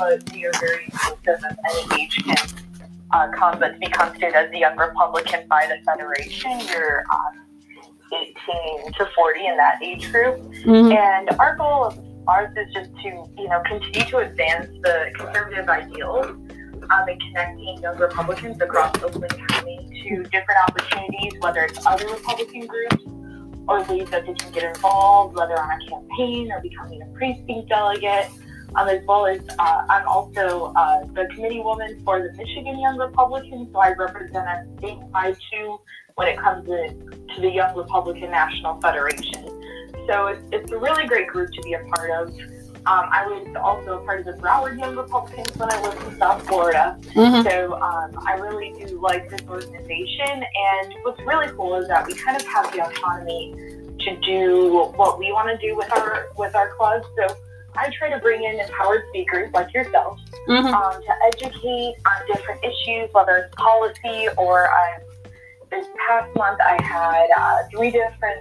but we are very inclusive of any age can come, but to be constituted as the Young Republican by the Federation, you're 18 to 40 in that age group. And our goal of ours is just to, continue to advance the conservative ideals and connecting young Republicans across Oakland County to different opportunities, whether it's other Republican groups or ways that they can get involved, whether on a campaign or becoming a precinct delegate, as well as I'm also the committee woman for the Michigan Young Republicans, so I represent us statewide too when it comes to the Young Republican National Federation. So it's a really great group to be a part of. I was also a part of the Broward Young Republicans when I lived in South Florida. So I really do like this organization. And what's really cool is that we kind of have the autonomy to do what we want to do with our club. So I try to bring in empowered speakers like yourself to educate on different issues, whether it's policy or this past month I had 3 different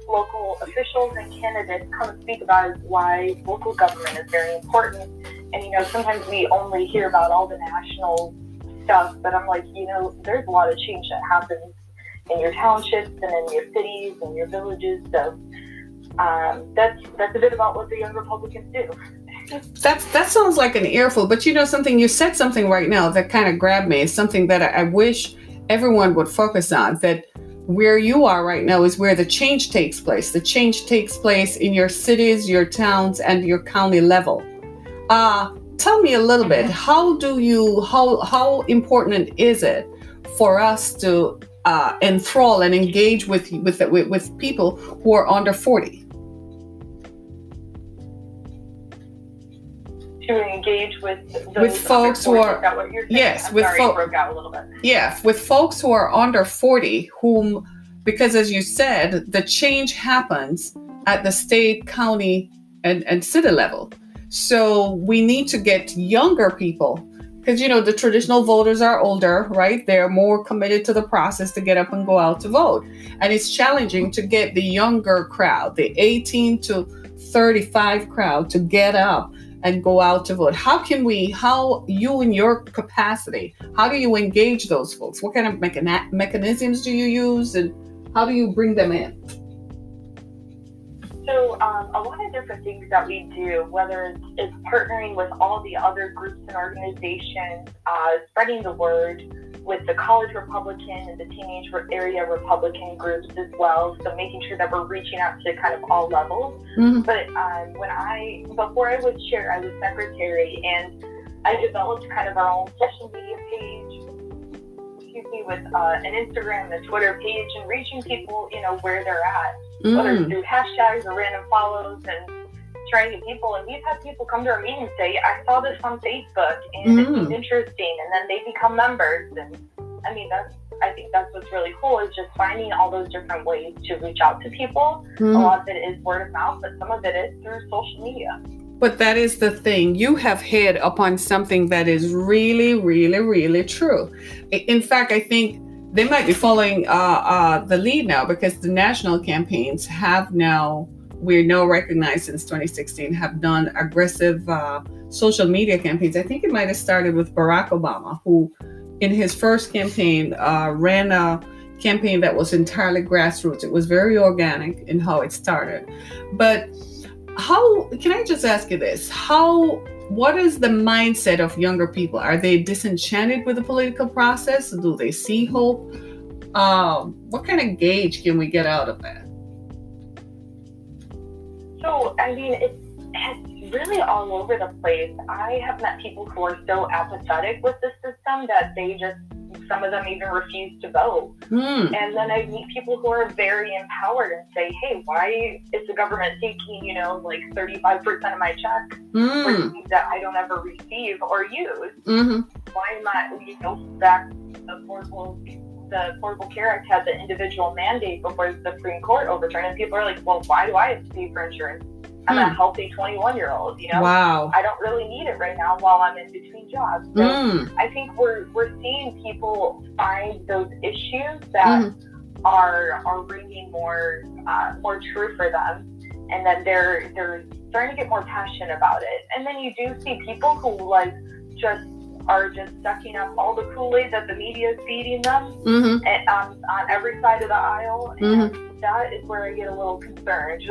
local officials and candidates come speak about why local government is very important. And, sometimes we only hear about all the national stuff, but I'm like, there's a lot of change that happens in your townships and in your cities and your villages. So that's a bit about what the Young Republicans do. That sounds like an earful, but something, you said something right now that kind of grabbed me. It's something that I wish everyone would focus on, that where you are right now is where the change takes place. The change takes place in your cities, your towns, and your county level. Tell me a little bit, how important is it for us to enthrall and engage with people who are under 40? To engage with folks who are, yes, with folks, broke out a little bit. Yeah, with folks who are under 40, because as you said, the change happens at the state, county, and city level. So we need to get younger people, because the traditional voters are older, right? They're more committed to the process to get up and go out to vote, and it's challenging to get the younger crowd, the 18 to 35 crowd, to get up and go out to vote. How you in your capacity, how do you engage those folks? What kind of mechanisms do you use, and how do you bring them in? So a lot of different things that we do, whether it's partnering with all the other groups and organizations, spreading the word with the college Republican and the teenage area Republican groups as well. So making sure that we're reaching out to kind of all levels. But before I was chair, I was secretary, and I developed kind of our own social media page, with an Instagram and a Twitter page, and reaching people, where they're at, whether it's through hashtags or random follows, and trying to get people. And we've had people come to our meeting and say, I saw this on Facebook and it seemed interesting, and then they become members. And I think that's what's really cool, is just finding all those different ways to reach out to people. A lot of it is word of mouth, but some of it is through social media. But that is the thing. You have hit upon something that is really, really, really true. In fact, I think they might be following the lead now, because the national campaigns we're now recognized since 2016, have done aggressive social media campaigns. I think it might have started with Barack Obama, who in his first campaign ran a campaign that was entirely grassroots. It was very organic in how it started. But can I just ask you this? What is the mindset of younger people? Are they disenchanted with the political process? Do they see hope? What kind of gauge can we get out of that? So, it's really all over the place. I have met people who are so apathetic with the system that some of them even refuse to vote. And then I meet people who are very empowered and say, hey, why is the government taking, 35% of my check for things that I don't ever receive or use? Why am I, back the Affordable Care Act had the individual mandate before the Supreme Court overturned, and people are like, well, why do I have to pay for insurance? I'm a healthy 21-year-old, Wow. I don't really need it right now while I'm in between jobs. So I think we're seeing people find those issues that are ringing more true for them, and then they're starting to get more passionate about it. And then you do see people who like are just sucking up all the Kool-Aid that the media is feeding them, and, on every side of the aisle. And that is where I get a little concerned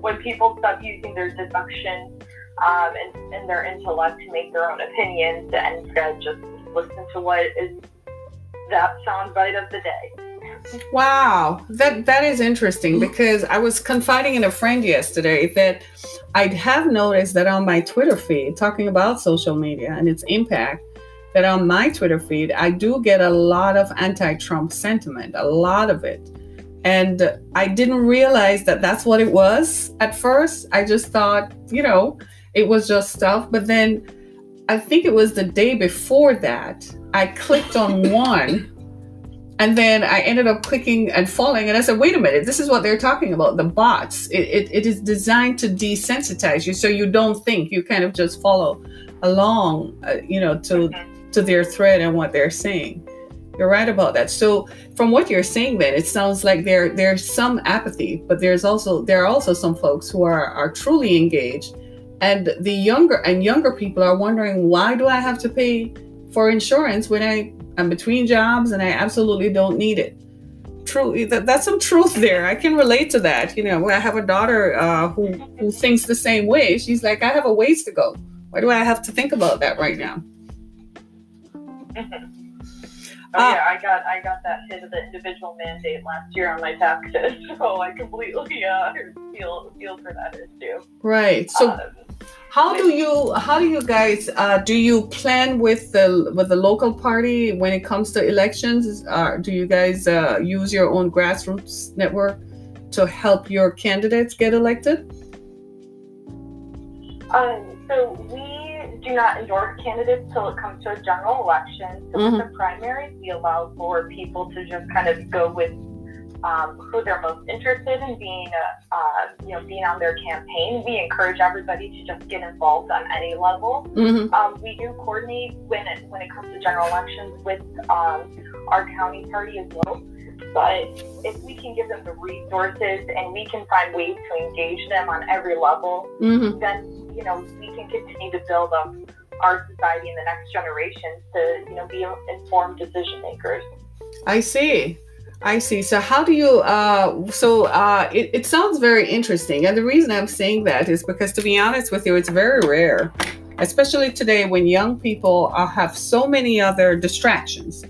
when people stop using their deduction and their intellect to make their own opinions, and instead just listen to what is that soundbite of the day. Wow, that is interesting, because I was confiding in a friend yesterday that I have noticed that on my Twitter feed, talking about social media and its impact, that on my Twitter feed, I do get a lot of anti-Trump sentiment, a lot of it. And I didn't realize that that's what it was at first. I just thought, it was just stuff. But then I think it was the day before that, I clicked on one. And then I ended up clicking and following, and I said, wait a minute, this is what they're talking about, the bots. It is designed to desensitize you, so you don't think, you kind of just follow along, to their thread and what they're saying. You're right about that. So from what you're saying then, it sounds like there's some apathy, but there are also some folks who are truly engaged. And the younger people are wondering, why do I have to pay for insurance when I'm between jobs and I absolutely don't need it? True, that's some truth there. I can relate to that. I have a daughter who thinks the same way. She's like, I have a ways to go. Why do I have to think about that right now? I got that hit of the individual mandate last year on my taxes, so I completely feel for that issue. Right. So, how do you guys do you plan with the local party when it comes to elections? Do you guys use your own grassroots network to help your candidates get elected? So we do not endorse candidates till it comes to a general election. So with the primaries, we allow for people to just kind of go with who they're most interested in being on their campaign. We encourage everybody to just get involved on any level. We do coordinate when it comes to general elections with our county party as well. But if we can give them the resources and we can find ways to engage them on every level, then we can continue to build up our society in the next generation to be informed decision makers. I see. So how do you, it sounds very interesting. And the reason I'm saying that is because, to be honest with you, it's very rare, especially today when young people have so many other distractions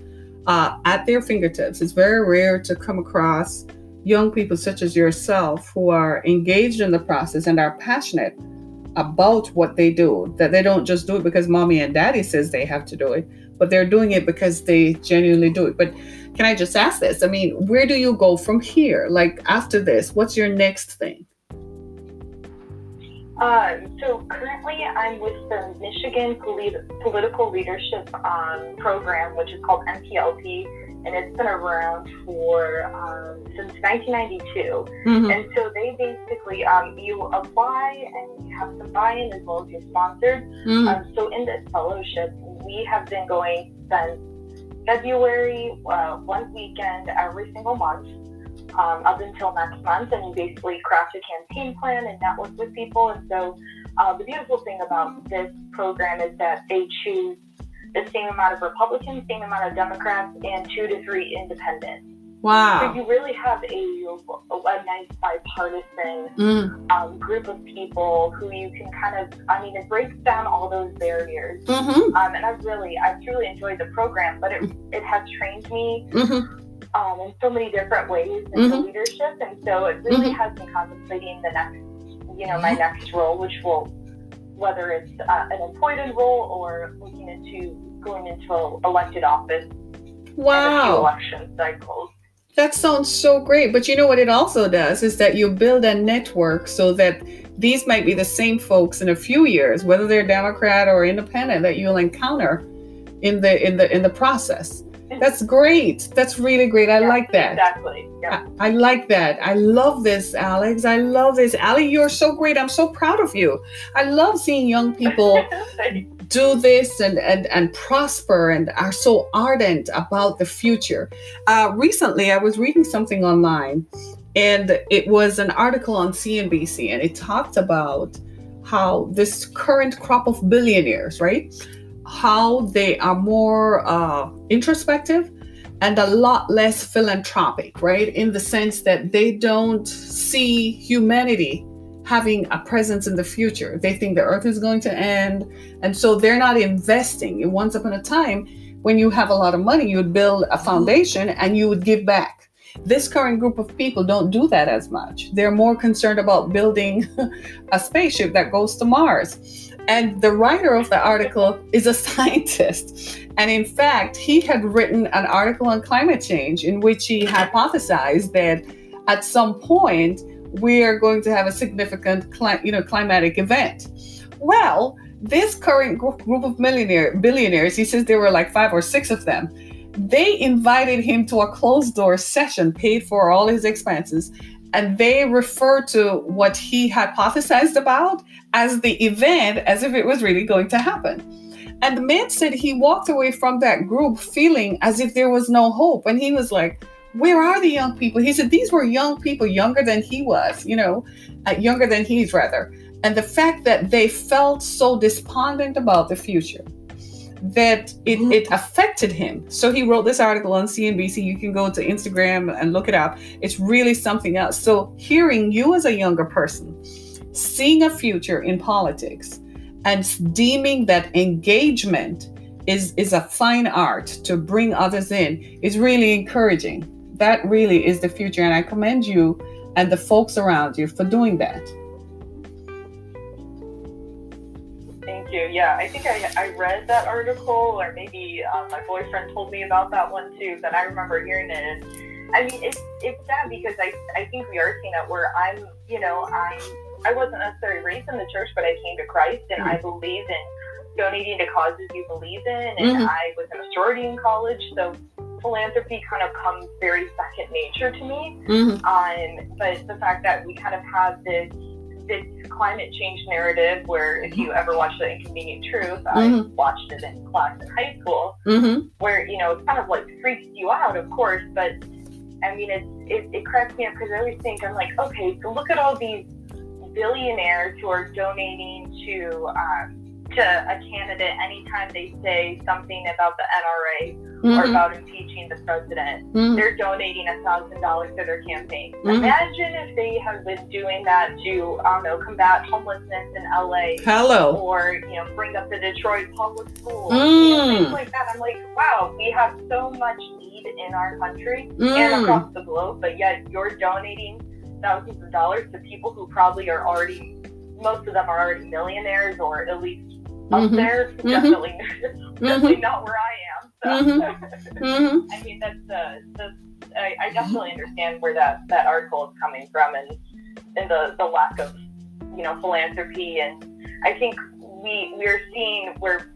at their fingertips. It's very rare to come across young people such as yourself who are engaged in the process and are passionate about what they do, that they don't just do it because mommy and daddy says they have to do it, but they're doing it because they genuinely do it. But can I just ask this? I mean, where do you go from here? Like, after this, what's your next thing? So currently I'm with the Michigan Political Leadership Program, which is called MPLP, and it's been around for since 1992. And so they basically, you apply and you have some buy-in as well as you're sponsored. So in this fellowship, we have been going since February, one weekend every single month, up until next month, and you basically craft a campaign plan and network with people. And so the beautiful thing about this program is that they choose the same amount of Republicans, same amount of Democrats, and 2 to 3 independents. Wow. So you really have a nice bipartisan group of people who you can kind of, it breaks down all those barriers. And I've truly enjoyed the program, but it has trained me in so many different ways into leadership. And so it really has me contemplating the next, my next role, which will, whether it's an appointed role or looking into going into elected office. Wow. In a few election cycles. That sounds so great. But you know what it also does is that you build a network so that these might be the same folks in a few years, whether they're Democrat or independent, that you'll encounter in the process. That's great. That's really great. I like that. Exactly. Yeah. I like that. I love this, Alex. I love this. Ali, you're so great. I'm so proud of you. I love seeing young people do this and prosper and are so ardent about the future. Recently, I was reading something online, And it was an article on CNBC, and it talked about how this current crop of billionaires, right? How they are more introspective and a lot less philanthropic, right? In the sense that they don't see humanity having a presence in the future. They think the earth is going to end. And so they're not investing. Once upon a time, when you have a lot of money, you would build a foundation and you would give back. This current group of people don't do that as much. They're more concerned about building a spaceship that goes to Mars. And the writer of the article is a scientist. And in fact, he had written an article on climate change in which he hypothesized that at some point, we are going to have a significant climatic event. Well, this current group of billionaires, he says there were like 5 or 6 of them, they invited him to a closed door session, paid for all his expenses, and they referred to what he hypothesized about as the event, as if it was really going to happen. And the man said he walked away from that group feeling as if there was no hope. And he was like, where are the young people? He said these were young people, younger than he was, younger than he's rather. And the fact that they felt so despondent about the future, that it affected him. So he wrote this article on CNBC. You can go to Instagram and look it up. It's really something else. So hearing you as a younger person, seeing a future in politics and deeming that engagement is a fine art to bring others in is really encouraging. That really is the future. And I commend you and the folks around you for doing that. Thank you. Yeah, I think I read that article, or maybe my boyfriend told me about that one too, but I remember hearing it. And I mean, it's sad because I think we are seeing that where I wasn't necessarily raised in the church, but I came to Christ, and I believe in donating to causes you believe in, and I was in a sorority in college, so philanthropy kind of comes very second nature to me. But the fact that we kind of have this climate change narrative where, if you ever watched The Inconvenient Truth, I watched it in class in high school, where, it kind of like freaks you out, of course, but I mean, it cracks me up because I always think, I'm like, okay, so look at all these billionaires who are donating to a candidate anytime they say something about the NRA or about impeaching the president. They're donating $1,000 to their campaign. Imagine if they have been doing that to, combat homelessness in LA. Hello. Or, bring up the Detroit public schools. Things like that. I'm like, wow, we have so much need in our country and across the globe, but yet you're donating thousands of dollars to people who probably are already, most of them are already millionaires, or at least up there. Definitely not where I am. So I mean, I definitely understand where that article is coming from, and the lack of philanthropy. And I think we're seeing where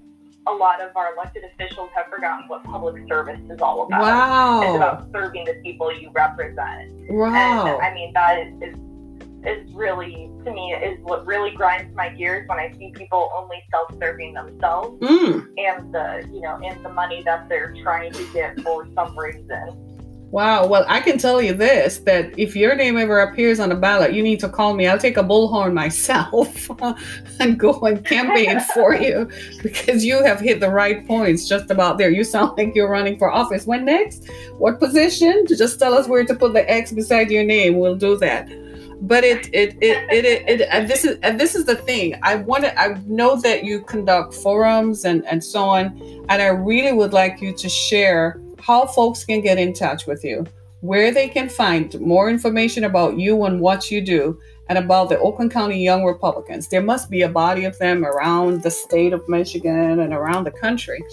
a lot of our elected officials have forgotten what public service is all about. Wow. It's about serving the people you represent. Wow. And I mean, that is really, to me, is what really grinds my gears when I see people only self-serving themselves and the money that they're trying to get for some reason. Wow. Well, I can tell you this, that if your name ever appears on the ballot, you need to call me. I'll take a bullhorn myself and go and campaign for you, because you have hit the right points just about there. You sound like you're running for office. When next? What position? Just tell us where to put the X beside your name. We'll do that. But this is the thing. I know that you conduct forums and so on, and I really would like you to share how folks can get in touch with you, where they can find more information about you and what you do, and about the Oakland County Young Republicans. There must be a body of them around the state of Michigan and around the country,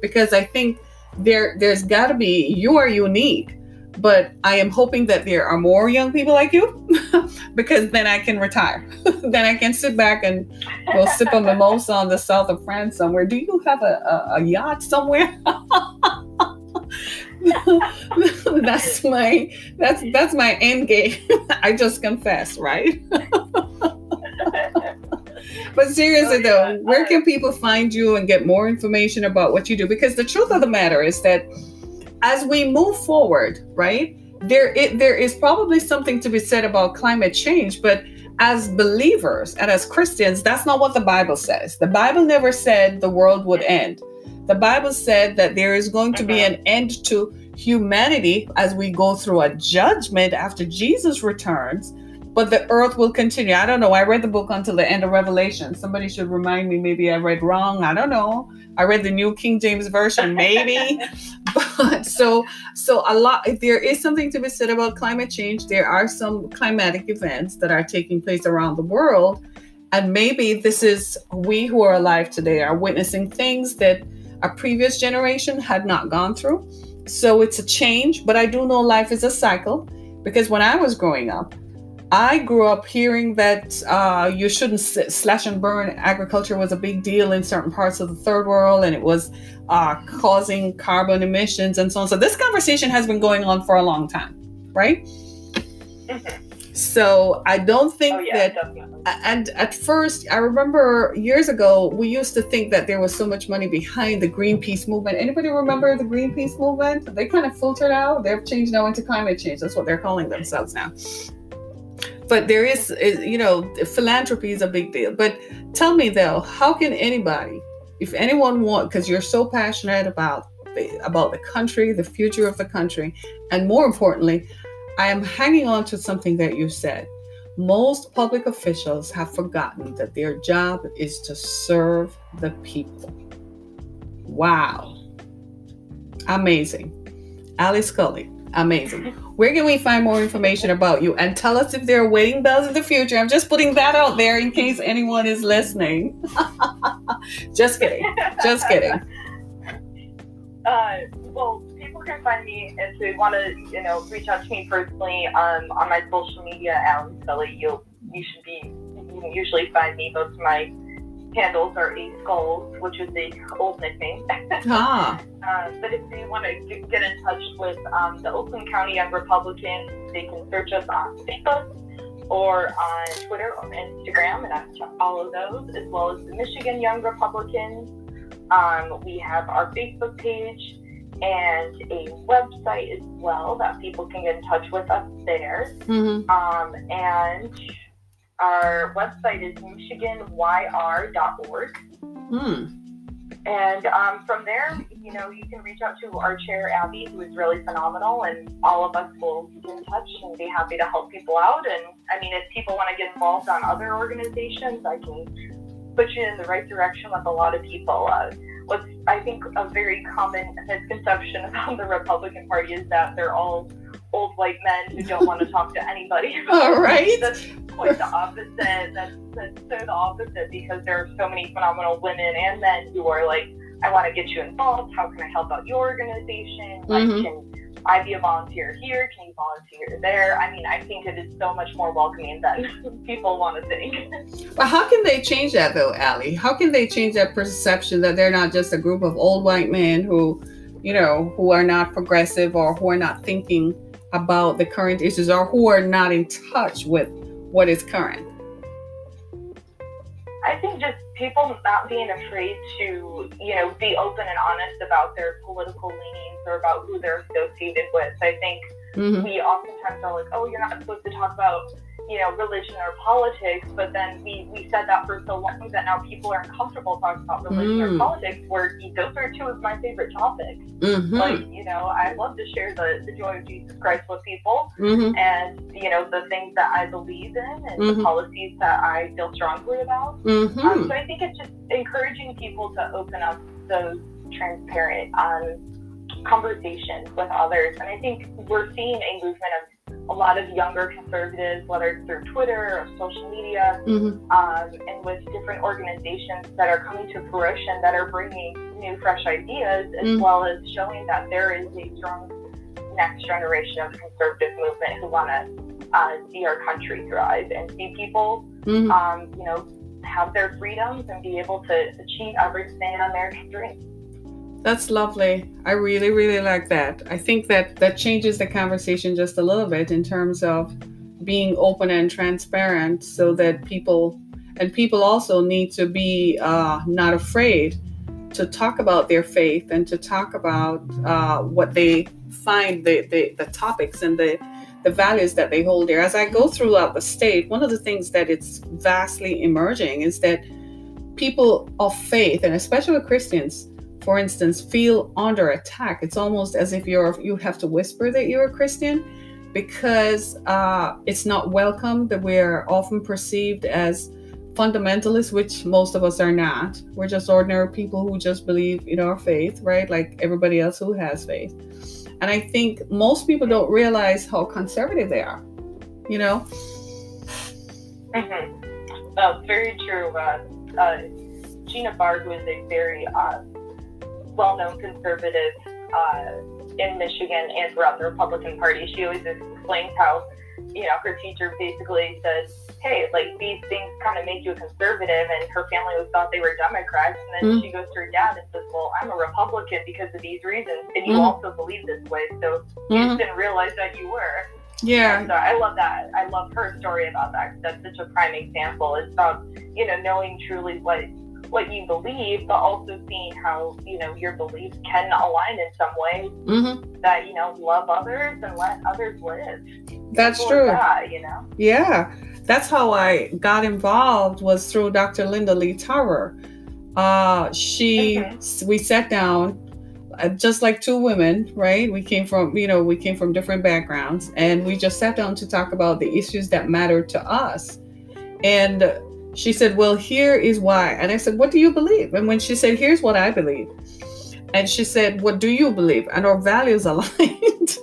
because I think there's got to be, you are unique, but I am hoping that there are more young people like you, because then I can retire. Then I can sit back and go sip a mimosa on the south of France somewhere. Do you have a yacht somewhere? That's my end game. I just confess, right? But seriously though, where can people find you and get more information about what you do? Because the truth of the matter is that as we move forward, right, there is probably something to be said about climate change, but as believers and as Christians, that's not what the Bible says. The Bible never said the world would end. The Bible said that there is going to be an end to humanity as we go through a judgment after Jesus returns, but the earth will continue. I don't know. I read the book until the end of Revelation. Somebody should remind me. Maybe I read wrong. I don't know. I read the New King James Version, maybe. But so a lot, there is something to be said about climate change. There are some climatic events that are taking place around the world. And maybe this is, we who are alive today are witnessing things that a previous generation had not gone through. So it's a change, but I do know life is a cycle, because when I was growing up, I grew up hearing that you shouldn't slash and burn. Agriculture was a big deal in certain parts of the third world, and it was causing carbon emissions and so on. So this conversation has been going on for a long time, right? So I don't think that, definitely. And at first, I remember years ago, we used to think that there was so much money behind the Greenpeace movement. Anybody remember the Greenpeace movement? They kind of filtered out. They've changed now into climate change. That's what they're calling themselves now. But there is, philanthropy is a big deal. But tell me though, how can anybody, if anyone because you're so passionate about the country, the future of the country, and more importantly, I am hanging on to something that you said. Most public officials have forgotten that their job is to serve the people. Wow. Amazing. Ali Scully. Amazing. Where can we find more information about you? And tell us if there are wedding bells in the future. I'm just putting that out there in case anyone is listening. Just kidding. Just kidding. Well, people can find me if they want to, reach out to me personally on my social media, Ali Scully. You can usually find me. Most of my handles are Skulls, which is the old nickname. But if they want to get in touch with the Oakland County Young Republicans, they can search us on Facebook or on Twitter or Instagram, and I follow those, as well as the Michigan Young Republicans. We have our Facebook page and a website as well that people can get in touch with us there. And our website is michiganYR.org. And from there, you can reach out to our chair, Abby, who is really phenomenal, and all of us will get in touch and be happy to help people out. And if people want to get involved on other organizations, I can put you in the right direction with a lot of people. What's, I think, a very common misconception about the Republican Party is that they're all old white men who don't want to talk to anybody. All right. That's quite the opposite. That's so the opposite, because there are so many phenomenal women and men who are like, I want to get you involved. How can I help out your organization? Can I be a volunteer here? Can you volunteer there? I think it is so much more welcoming than people want to think. Well, how can they change that though, Ali? How can they change that perception that they're not just a group of old white men who are not progressive, or who are not thinking about the current issues, or who are not in touch with what is current? I think just people not being afraid to, be open and honest about their political leanings or about who they're associated with. I think we oftentimes are like, oh, you're not supposed to talk about, religion or politics, but then we said that for so long that now people are uncomfortable talking about religion or politics, where those are two of my favorite topics. I love to share the joy of Jesus Christ with people, and, the things that I believe in, and the policies that I feel strongly about. So I think it's just encouraging people to open up those transparent conversations with others. And I think we're seeing a movement of a lot of younger conservatives, whether it's through Twitter or social media, and with different organizations that are coming to fruition, that are bringing new, fresh ideas, as well as showing that there is a strong next generation of conservative movement who want to see our country thrive and see people, have their freedoms and be able to achieve everything an American dream. That's lovely. I really, really like that. I think that changes the conversation just a little bit in terms of being open and transparent, so that people also need to be not afraid to talk about their faith and to talk about what they find, the topics and the values that they hold there. As I go throughout the state, one of the things that it's vastly emerging is that people of faith, and especially Christians, for instance, feel under attack. It's almost as if you have to whisper that you're a Christian because it's not welcome, that we're often perceived as fundamentalists, which most of us are not. We're just ordinary people who just believe in our faith, right? Like everybody else who has faith. And I think most people don't realize how conservative they are, you know? Very true. Gina Barr, who is a very well-known conservative in Michigan and throughout the Republican Party, she always explains how, her teacher basically says, hey, like, these things kind of make you a conservative, and her family always thought they were Democrats, and then she goes to her dad and says, well, I'm a Republican because of these reasons, and you also believe this way, so you just didn't realize that you were. Yeah. So I love that. I love her story about that. That's such a prime example. It's about, knowing truly what you believe, but also seeing how, your beliefs can align in some way that, love others and let others live. That's true. Yeah. That's how I got involved, was through Dr. Linda Lee Tower. We sat down, just like two women, right? We came from different backgrounds, and we just sat down to talk about the issues that mattered to us. And she said, well, here is why. And I said, what do you believe? And when she said, here's what I believe. And she said, what do you believe? And our values aligned.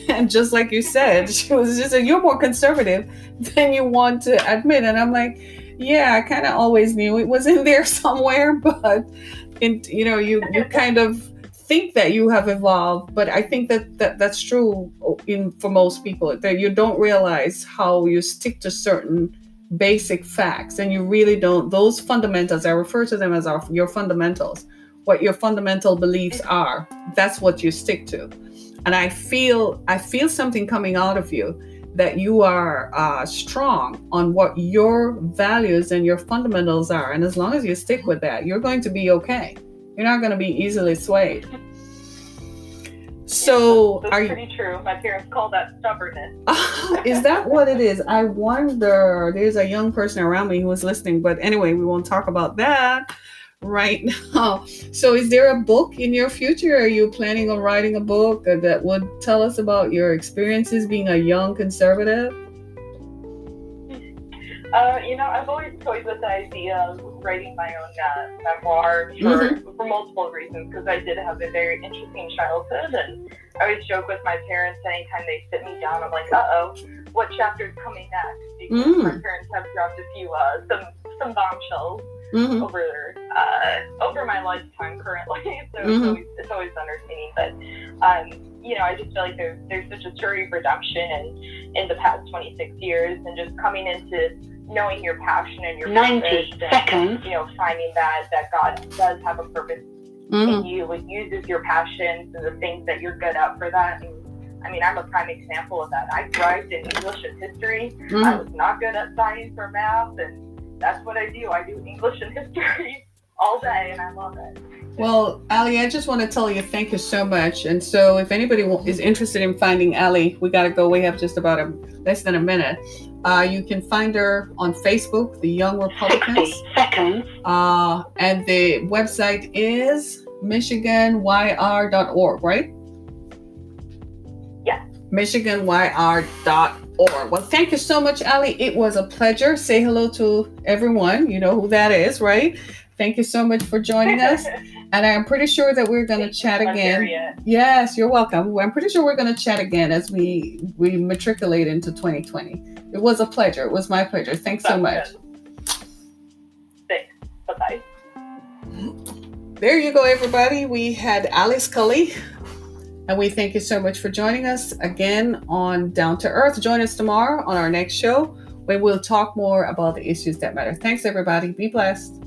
And just like you said, she said, you're more conservative than you want to admit. And I'm like, yeah, I kind of always knew it was in there somewhere, but you kind of think that you have evolved. But I think that's true for most people, that you don't realize how you stick to certain basic facts, and you really don't. Those fundamentals, I refer to them as your fundamentals, what your fundamental beliefs are. That's what you stick to. And I feel something coming out of you, that you are strong on what your values and your fundamentals are. And as long as you stick with that, you're going to be okay. You're not going to be easily swayed. So that's pretty true. My parents call that stubbornness. Is that what it is? I wonder. There's a young person around me who is listening, but anyway, we won't talk about that right now. So is there a book in your future? Are you planning on writing a book that would tell us about your experiences being a young conservative? I've always toyed with the idea of writing my own memoir for multiple reasons, because I did have a very interesting childhood, and I always joke with my parents anytime they sit me down, I'm like, what chapter's coming next? Because my parents have dropped a few, some bombshells over my lifetime currently, so it's always entertaining, but I just feel like there's such a story of redemption in the past 26 years, and just coming into knowing your passion and your 90 seconds. And, finding that God does have a purpose in you, and uses your passions and the things that you're good at for that. And I mean, I'm a prime example of that. I thrived in English and history. I was not good at science or math, and that's what I do. I do English and history all day, and I love it. Well, Ali, I just want to tell you thank you so much. And so if anybody is interested in finding Ali, we got to go. We have just about less than a minute. You can find her on Facebook, The Young Republicans. 60 seconds. And the website is michiganYR.org, right? Yeah. michiganYR.org. Well, thank you so much, Ali. It was a pleasure. Say hello to everyone. You know who that is, right? Thank you so much for joining us. And I'm pretty sure that we're going to chat again. Yes, you're welcome. I'm pretty sure we're going to chat again as we matriculate into 2020. It was a pleasure. It was my pleasure. Thanks so much. Thanks. Bye-bye. There you go, everybody. We had Ali Scully. And we thank you so much for joining us again on Down to Earth. Join us tomorrow on our next show, where we'll talk more about the issues that matter. Thanks, everybody. Be blessed.